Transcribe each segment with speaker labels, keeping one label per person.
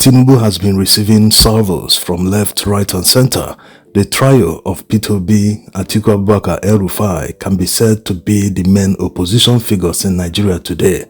Speaker 1: Tinubu has been receiving salvos from left, right and center. The trio of Peter Obi, Atiku Abubakar, El-Rufai can be said to be the main opposition figures in Nigeria today.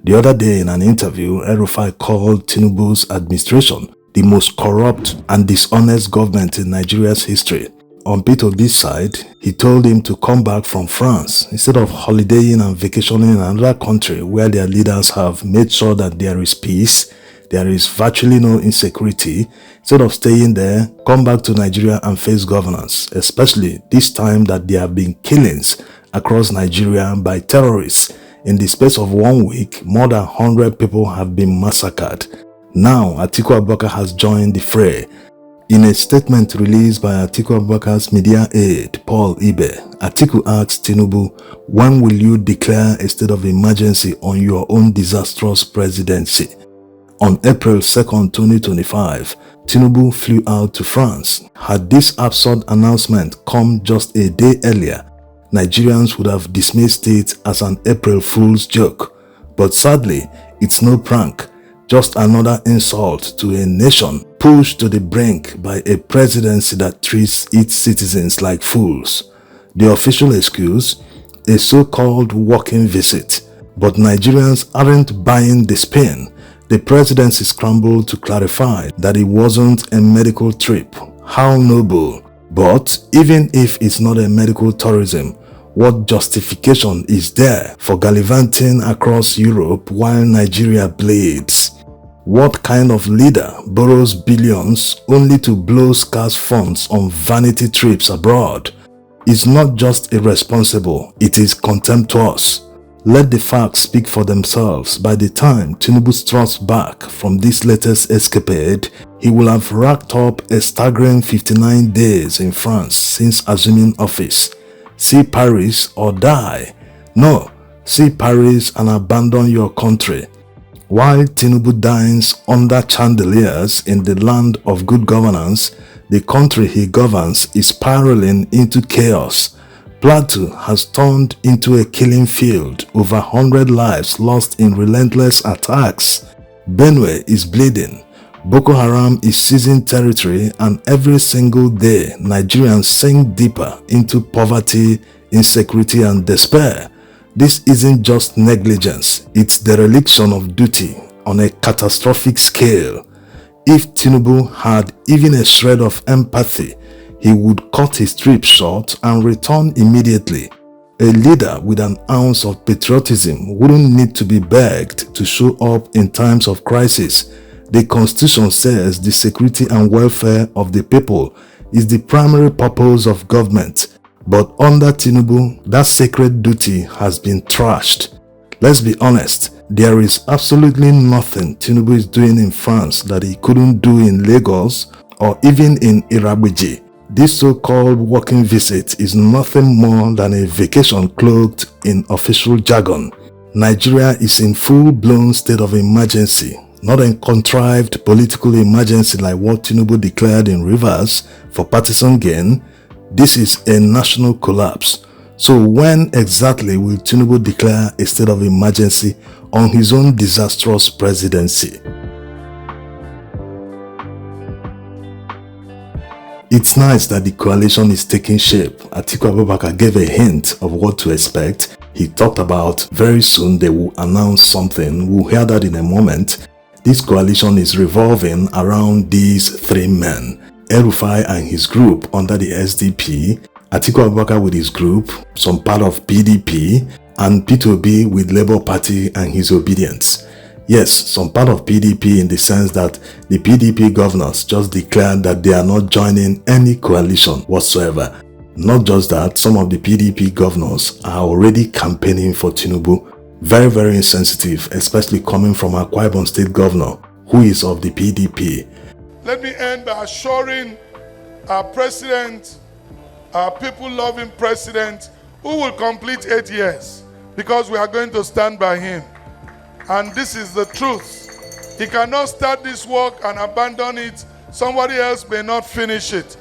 Speaker 1: The other day in an interview, El-Rufai called Tinubu's administration the most corrupt and dishonest government in Nigeria's history. On Peter Obi's side, he told him to come back from France instead of holidaying and vacationing in another country where their leaders have made sure that there is peace, there is virtually no insecurity. Instead of staying there, come back to Nigeria and face governance, especially this time that there have been killings across Nigeria by terrorists. In the space of 1 week, more than 100 people have been massacred. Now, Atiku Abubakar has joined the fray. In a statement released by Atiku Abubakar's media aide, Paul Ibe, Atiku asked Tinubu, when will you declare a state of emergency on your own disastrous presidency? On April 2nd, 2025, Tinubu flew out to France. Had this absurd announcement come just a day earlier, Nigerians would have dismissed it as an April Fool's joke. But sadly, it's no prank, just another insult to a nation pushed to the brink by a presidency that treats its citizens like fools. The official excuse? A so-called working visit. But Nigerians aren't buying the spin. The presidency scrambled to clarify that it wasn't a medical trip. How noble. But even if it's not a medical tourism, what justification is there for gallivanting across Europe while Nigeria bleeds? What kind of leader borrows billions only to blow scarce funds on vanity trips abroad? It's not just irresponsible, it is contemptuous. Let the facts speak for themselves. By the time Tinubu struts back from this latest escapade, he will have racked up a staggering 59 days in France since assuming office. See Paris or die. No, see Paris and abandon your country. While Tinubu dines under chandeliers in the land of good governance, the country he governs is spiraling into chaos. Plateau has turned into a killing field, over 100 lives lost in relentless attacks. Benue is bleeding. Boko Haram is seizing territory, and every single day Nigerians sink deeper into poverty, insecurity and despair. This isn't just negligence, it's dereliction of duty on a catastrophic scale. If Tinubu had even a shred of empathy, he would cut his trip short and return immediately. A leader with an ounce of patriotism wouldn't need to be begged to show up in times of crisis. The Constitution says the security and welfare of the people is the primary purpose of government. But under Tinubu, that sacred duty has been trashed. Let's be honest, there is absolutely nothing Tinubu is doing in France that he couldn't do in Lagos or even in Iragbiji. This so-called working visit is nothing more than a vacation cloaked in official jargon. Nigeria is in full-blown state of emergency, not a contrived political emergency like what Tinubu declared in Rivers for partisan gain. This is a national collapse. So when exactly will Tinubu declare a state of emergency on his own disastrous presidency? It's nice that the coalition is taking shape. Atiku Abubakar gave a hint of what to expect. He talked about very soon they will announce something. We'll hear that in a moment. This coalition is revolving around these three men. El-Rufai and his group under the SDP, Atiku Abubakar with his group, some part of PDP, and Peter Obi with Labour Party and his obedience. Yes, some part of PDP in the sense that the PDP governors just declared that they are not joining any coalition whatsoever. Not just that, some of the PDP governors are already campaigning for Tinubu. Very, very insensitive, especially coming from Akwa Ibom State Governor, who is of the PDP.
Speaker 2: Let me end by assuring our president, our people-loving president, who will complete 8 years, because we are going to stand by him. And this is the truth. He cannot start this work and abandon it. Somebody else may not finish it.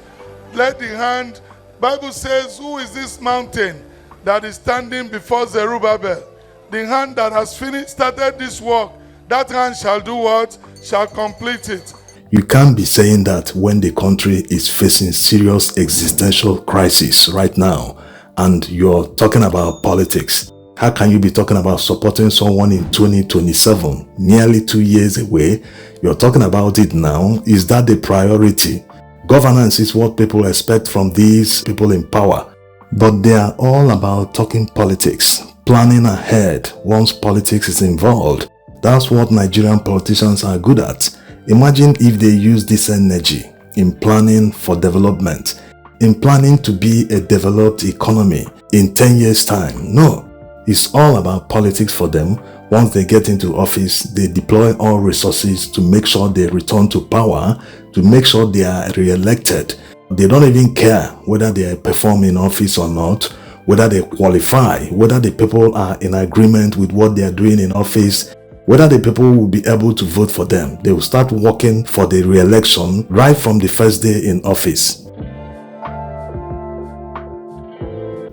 Speaker 2: Let the hand, Bible says, who is this mountain that is standing before Zerubbabel? The hand that has started this work, that hand shall do what? Shall complete it.
Speaker 1: You can't be saying that when the country is facing serious existential crisis right now and you're talking about politics. How can you be talking about supporting someone in 2027, nearly 2 years away? You're talking about it now. Is that the priority? Governance is what people expect from these people in power. But they are all about talking politics, planning ahead once politics is involved. That's what Nigerian politicians are good at. Imagine if they use this energy in planning for development, in planning to be a developed economy in 10 years' time. No, it's all about politics for them. Once they get into office, they deploy all resources to make sure they return to power, to make sure they are re-elected. They don't even care whether they perform in office or not, whether they qualify, whether the people are in agreement with what they are doing in office, whether the people will be able to vote for them. They will start working for the re-election right from the first day in office.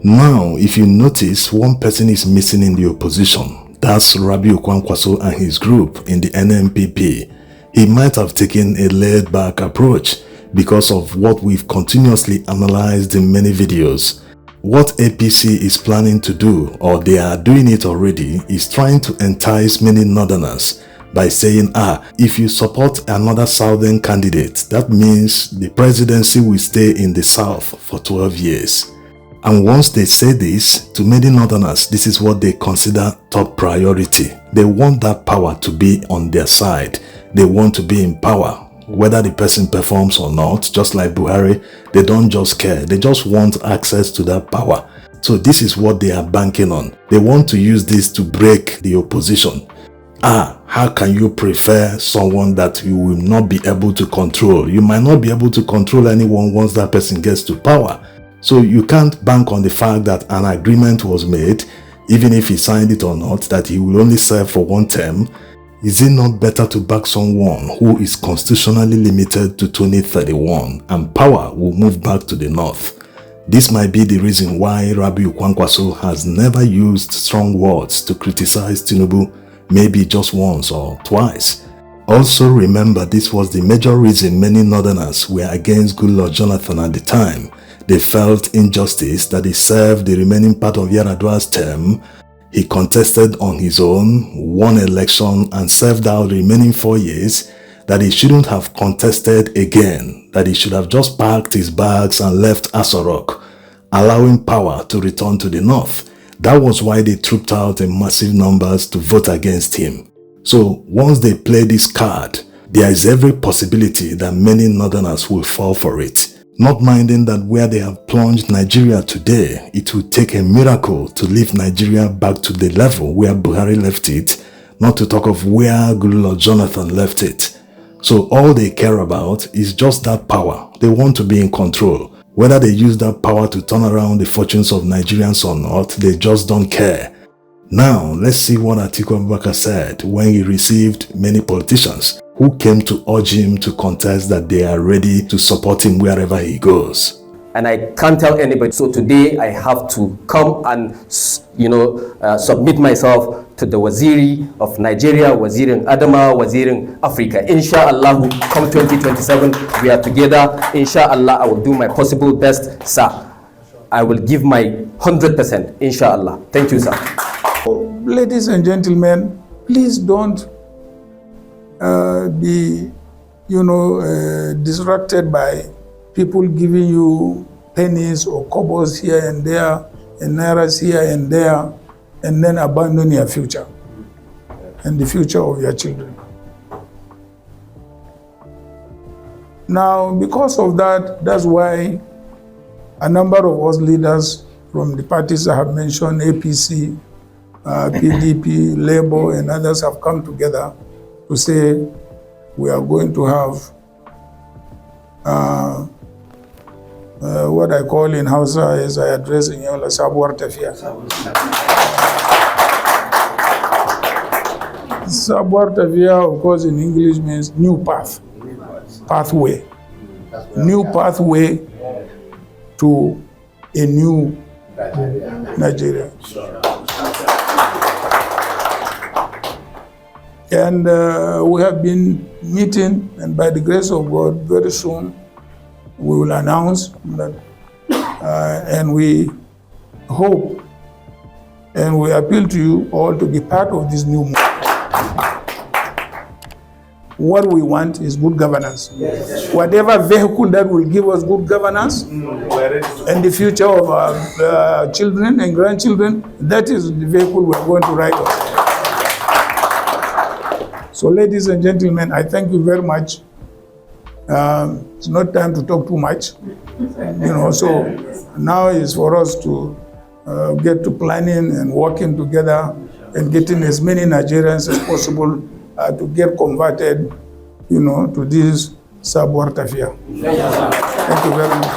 Speaker 1: Now, if you notice, one person is missing in the opposition. That's Rabiu Kwankwaso and his group in the NNPP. He might have taken a laid-back approach because of what we've continuously analyzed in many videos. What APC is planning to do, or they are doing it already, is trying to entice many northerners by saying, if you support another southern candidate, that means the presidency will stay in the south for 12 years. And once they say this, to many northerners, this is what they consider top priority. They want that power to be on their side. They want to be in power. Whether the person performs or not, just like Buhari, they don't just care. They just want access to that power. So this is what they are banking on. They want to use this to break the opposition. How can you prefer someone that you will not be able to control? You might not be able to control anyone once that person gets to power. So you can't bank on the fact that an agreement was made, even if he signed it or not, that he will only serve for one term. Is it not better to back someone who is constitutionally limited to 2031 and power will move back to the north? This might be the reason why Rabiu Kwankwaso has never used strong words to criticize Tinubu, maybe just once or twice. Also remember, this was the major reason many northerners were against Goodluck Jonathan at the time. They felt injustice that he served the remaining part of Yar'Adua's term. He contested on his own, won election and served out the remaining 4 years, that he shouldn't have contested again, that he should have just packed his bags and left Aso Rock, allowing power to return to the north. That was why they trooped out in massive numbers to vote against him. So once they play this card, there is every possibility that many northerners will fall for it. Not minding that where they have plunged Nigeria today, it will take a miracle to lift Nigeria back to the level where Buhari left it, not to talk of where Goodluck Jonathan left it. So all they care about is just that power. They want to be in control. Whether they use that power to turn around the fortunes of Nigerians or not, they just don't care. Now, let's see what Atiku Abubakar said when he received many politicians who came to urge him to contest, that they are ready to support him wherever he goes.
Speaker 3: And I can't tell anybody. So today I have to come and, submit myself to the Waziri of Nigeria, Wazirin Adama, Wazirin Africa. Inshallah, come 2027, we are together. Inshallah, I will do my possible best, sir. I will give my 100%, inshallah. Thank you, sir.
Speaker 4: Ladies and gentlemen, please don't be, distracted by people giving you pennies or kobos here and there, and nairas here and there, and then abandon your future and the future of your children. Now, because of that, that's why a number of us leaders from the parties I have mentioned, APC, PDP, Labour, and others have come together to say we are going to have what I call in Hausa, as I address in Yola, Sabuwar Tafiya. Sabuwar Tafiya, of course, in English means new path, pathway, new pathway to a new Nigeria. And we have been meeting, and by the grace of God, very soon we will announce that, and we hope and we appeal to you all to be part of this new movement. What we want is good governance. Yes. Whatever vehicle that will give us good governance and the future of our children and grandchildren, that is the vehicle we're going to ride on. So ladies and gentlemen, I thank you very much. It's not time to talk too much, so now is for us to get to planning and working together and getting as many Nigerians as possible to get converted, to this subword affair. Thank you very much.